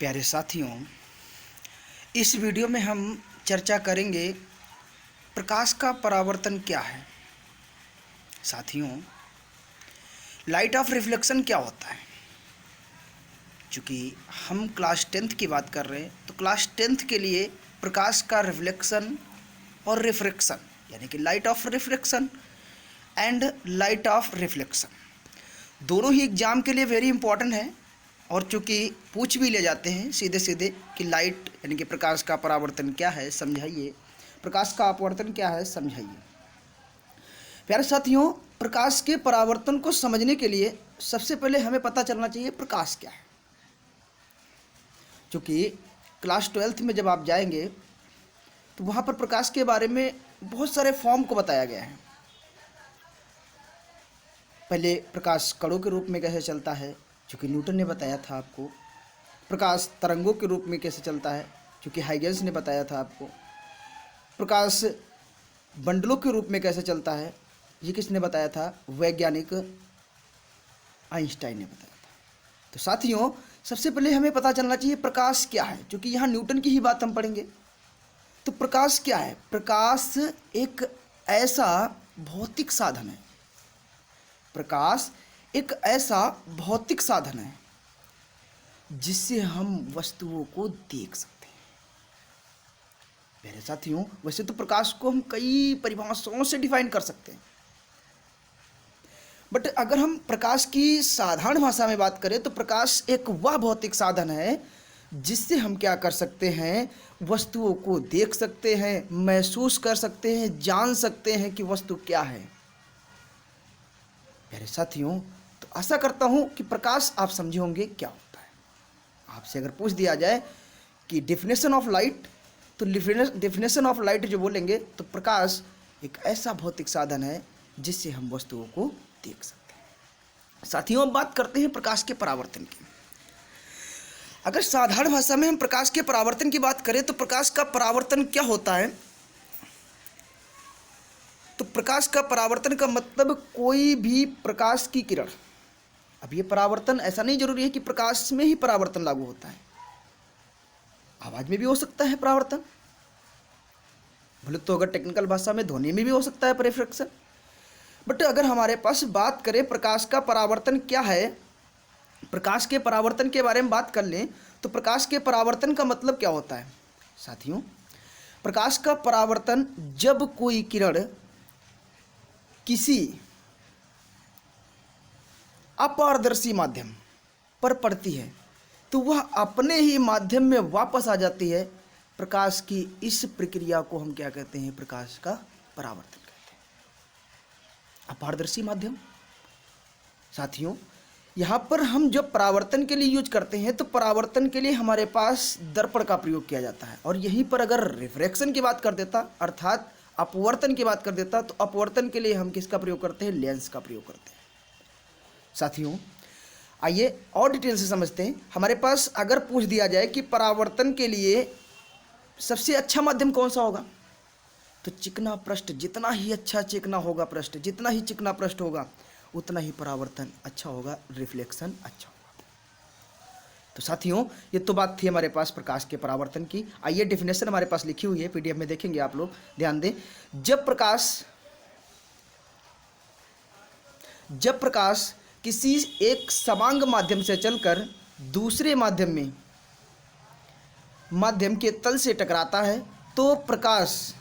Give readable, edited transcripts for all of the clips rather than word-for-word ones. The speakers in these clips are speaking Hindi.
प्यारे साथियों, इस वीडियो में हम चर्चा करेंगे प्रकाश का परावर्तन क्या है। साथियों, लाइट ऑफ रिफ्लेक्शन क्या होता है। चूँकि हम क्लास 10th की बात कर रहे हैं तो क्लास 10th के लिए प्रकाश का रिफ्लेक्शन और रिफ्रैक्शन यानी कि light of reflection and light of reflection दोनों ही एग्ज़ाम के लिए वेरी इंपॉर्टेंट है। और चूँकि पूछ भी ले जाते हैं सीधे सीधे कि लाइट यानी कि प्रकाश का परावर्तन क्या है समझाइए, प्रकाश का अपवर्तन क्या है समझाइए। प्यारे साथियों, प्रकाश के परावर्तन को समझने के लिए सबसे पहले हमें पता चलना चाहिए प्रकाश क्या है। चूँकि क्लास 12th में जब आप जाएंगे तो वहाँ पर प्रकाश के बारे में बहुत सारे फॉर्म को बताया गया है। पहले प्रकाश कणों के रूप में कैसे चलता है, क्योंकि न्यूटन ने बताया था आपको। प्रकाश तरंगों के रूप में कैसे चलता है, क्योंकि हाइगेंस ने बताया था आपको। प्रकाश बंडलों के रूप में कैसे चलता है, ये किसने बताया था, वैज्ञानिक आइंस्टाइन ने बताया था। तो साथियों, सबसे पहले हमें पता चलना चाहिए प्रकाश क्या है, क्योंकि यहाँ न्यूटन की ही बात हम पढ़ेंगे। तो प्रकाश क्या है? प्रकाश एक ऐसा भौतिक साधन है, प्रकाश एक ऐसा भौतिक साधन है जिससे हम वस्तुओं को देख सकते हैं। मेरे साथियों, वैसे तो प्रकाश को हम कई परिभाषाओं से डिफाइन कर सकते हैं, बट अगर हम प्रकाश की साधारण भाषा में बात करें तो प्रकाश एक वह भौतिक साधन है जिससे हम क्या कर सकते हैं, वस्तुओं को देख सकते हैं, महसूस कर सकते हैं, जान सकते हैं कि वस्तु क्या है। मेरे साथियों, तो आशा करता हूं कि प्रकाश आप समझे होंगे क्या होता है। आपसे अगर पूछ दिया जाए कि डेफिनेशन ऑफ लाइट, तो डेफिनेशन ऑफ लाइट जो बोलेंगे तो प्रकाश एक ऐसा भौतिक साधन है जिससे हम वस्तुओं को देख सकते हैं। साथियों, अब बात करते हैं प्रकाश के परावर्तन की। अगर साधारण भाषा में हम प्रकाश के परावर्तन की बात करें तो प्रकाश का परावर्तन क्या होता है, तो प्रकाश का परावर्तन का मतलब कोई भी प्रकाश की किरण। अब ये परावर्तन ऐसा नहीं जरूरी है कि प्रकाश में ही परावर्तन लागू होता है, आवाज में भी हो सकता है परावर्तन, बोले तो अगर टेक्निकल भाषा में ध्वनि में भी हो सकता है रिफ्रैक्शन। बट अगर हमारे पास बात करें प्रकाश का परावर्तन क्या है, प्रकाश के परावर्तन के बारे में बात कर लें तो प्रकाश के परावर्तन का मतलब क्या होता है। साथियों, प्रकाश का परावर्तन जब कोई किरण किसी अपारदर्शी माध्यम पर पड़ती है तो वह अपने ही माध्यम में वापस आ जाती है। प्रकाश की इस प्रक्रिया को हम क्या कहते हैं, प्रकाश का परावर्तन कहते हैं। अपारदर्शी माध्यम। साथियों, यहाँ पर हम जब परावर्तन के लिए यूज करते हैं तो परावर्तन के लिए हमारे पास दर्पण का प्रयोग किया जाता है, और यहीं पर अगर रिफ्रैक्शन की बात कर देता अर्थात अपवर्तन की बात कर देता तो अपवर्तन के लिए हम किसका प्रयोग करते हैं, लेंस का प्रयोग करते हैं। साथियों, आइए और डिटेल से समझते हैं। हमारे पास अगर पूछ दिया जाए कि परावर्तन के लिए सबसे अच्छा माध्यम कौन सा होगा, तो चिकना पृष्ठ। जितना ही अच्छा चिकना होगा पृष्ठ, जितना ही चिकना पृष्ठ होगा उतना ही परावर्तन अच्छा होगा, रिफ्लेक्शन अच्छा होगा। तो साथियों, ये तो बात थी हमारे पास प्रकाश के परावर्तन की। आइए डेफिनेशन हमारे पास लिखी हुई है, पीडीएफ में देखेंगे आप लोग, ध्यान दें। जब प्रकाश किसी एक समांग माध्यम से चलकर दूसरे माध्यम के तल से टकराता है तो प्रकाश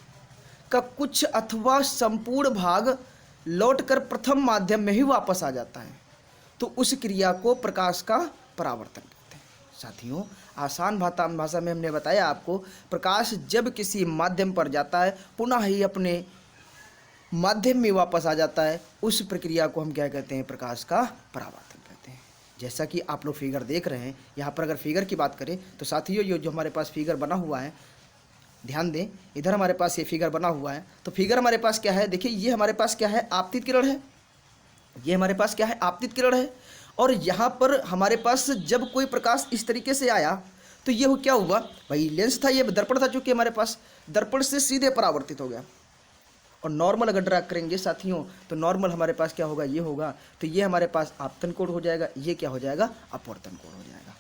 का कुछ अथवा संपूर्ण भाग लौटकर प्रथम माध्यम में ही वापस आ जाता है, तो उस क्रिया को प्रकाश का परावर्तन कहते हैं। साथियों, आसान भाषा में हमने बताया आपको, प्रकाश जब किसी माध्यम पर जाता है पुनः ही अपने माध्यम में वापस आ जाता है, उस प्रक्रिया को हम क्या कहते हैं, प्रकाश का परावर्तन कहते हैं। जैसा कि आप लोग फिगर देख रहे हैं, यहाँ पर अगर फिगर की बात करें तो साथियों, ये जो हमारे पास फिगर बना हुआ है, ध्यान दें, इधर हमारे पास ये फिगर बना हुआ है। तो फिगर हमारे पास क्या है, देखिए, ये हमारे पास क्या है, आपतित किरण है। ये हमारे पास क्या है, आपतित किरण है। और यहाँ पर हमारे पास जब कोई प्रकाश इस तरीके से आया तो ये क्या हुआ भाई, लेंस था, ये दर्पण था, चूँकि हमारे पास दर्पण से सीधे परावर्तित हो गया। और नॉर्मल अगर ड्रा करेंगे साथियों तो नॉर्मल हमारे पास क्या होगा, ये होगा। तो ये हमारे पास आपतन कोण हो जाएगा, ये क्या हो जाएगा, अपवर्तन कोण हो जाएगा।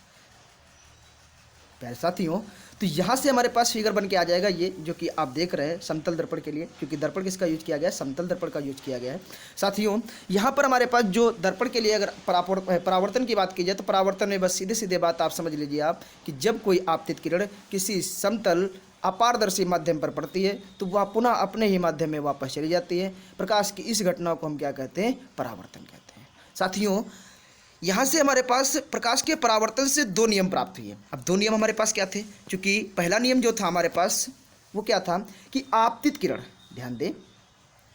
प्यारे साथियों, तो यहाँ से हमारे पास फिगर बन के आ जाएगा ये जो कि आप देख रहे हैं समतल दर्पण के लिए, क्योंकि दर्पण किसका यूज किया गया है, समतल दर्पण का यूज किया गया है। साथियों यहाँ पर हमारे पास जो दर्पण के लिए अगर परावर्तन की बात की जाए तो परावर्तन में बस सीधे सीधे बात आप समझ लीजिए आप कि जब कोई आपतित किरण किसी समतल अपारदर्शी माध्यम पर पड़ती है तो वह पुनः अपने ही माध्यम में वापस चली जाती है। प्रकाश की इस घटना को हम क्या कहते हैं, परावर्तन कहते हैं। साथियों यहाँ से हमारे पास प्रकाश के परावर्तन से दो नियम प्राप्त हुए। अब दो नियम हमारे पास क्या थे, क्योंकि पहला नियम जो था हमारे पास वो क्या था कि आपतित किरण, ध्यान दें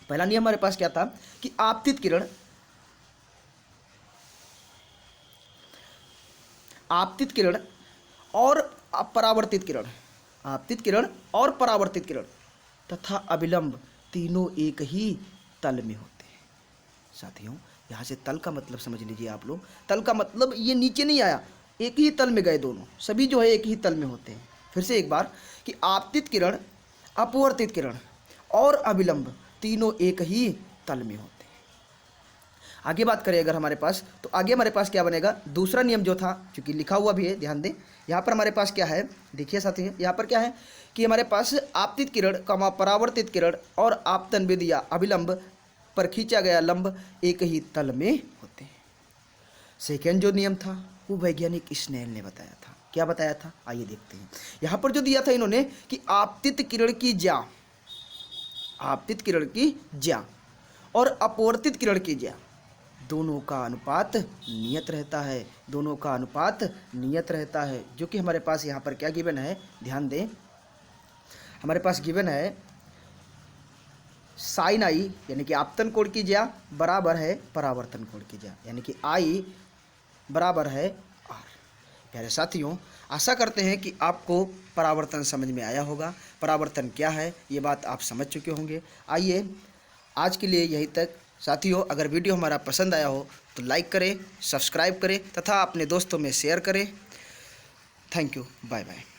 पहला नियम हमारे पास क्या था कि आपतित किरण और परावर्तित किरण, आपतित किरण और परावर्तित किरण तथा अभिलंब तीनों एक ही तल में होते हैं। साथियों यहाँ से तल का मतलब समझ लीजिए आप लोग, तल का मतलब ये नीचे नहीं आया, एक ही तल में गए, दोनों सभी जो है एक ही तल में होते हैं। फिर से एक बार कि आपतित किरण, अपवर्तित किरण और अभिलंब तीनों एक ही तल में होते हैं। आगे बात करें अगर हमारे पास, तो आगे हमारे पास क्या बनेगा, दूसरा नियम जो था, चूँकि लिखा हुआ भी है, ध्यान दें यहाँ पर हमारे पास क्या है, देखिए साथियों यहाँ पर क्या है कि हमारे पास आपतित किरण, परावर्तित किरण और आपतन विधि या अभिलंब पर खींचा गया लंब एक ही तल में होते हैं। सेकेंड जो नियम था वो वैज्ञानिक स्नेल ने बताया था। क्या बताया था, आइए देखते हैं। यहाँ पर जो दिया था इन्होंने कि आपतित किरण की ज्या और अपवर्तित किरण की ज्या दोनों का अनुपात नियत रहता है, दोनों का अनुपात नियत रहता है, जो कि हमारे पास यहाँ पर क्या गिवन है, ध्यान दें हमारे पास गिवन है साइन आई यानी कि आपतन कोण की ज्या बराबर है परावर्तन कोण की ज्या, यानी कि आई बराबर है आर। प्यारे साथियों आशा करते हैं कि आपको परावर्तन समझ में आया होगा, परावर्तन क्या है ये बात आप समझ चुके होंगे। आइए आज के लिए यहीं तक। साथियों अगर वीडियो हमारा पसंद आया हो तो लाइक करें, सब्सक्राइब करें तथा अपने दोस्तों में शेयर करें। Thank you, bye bye.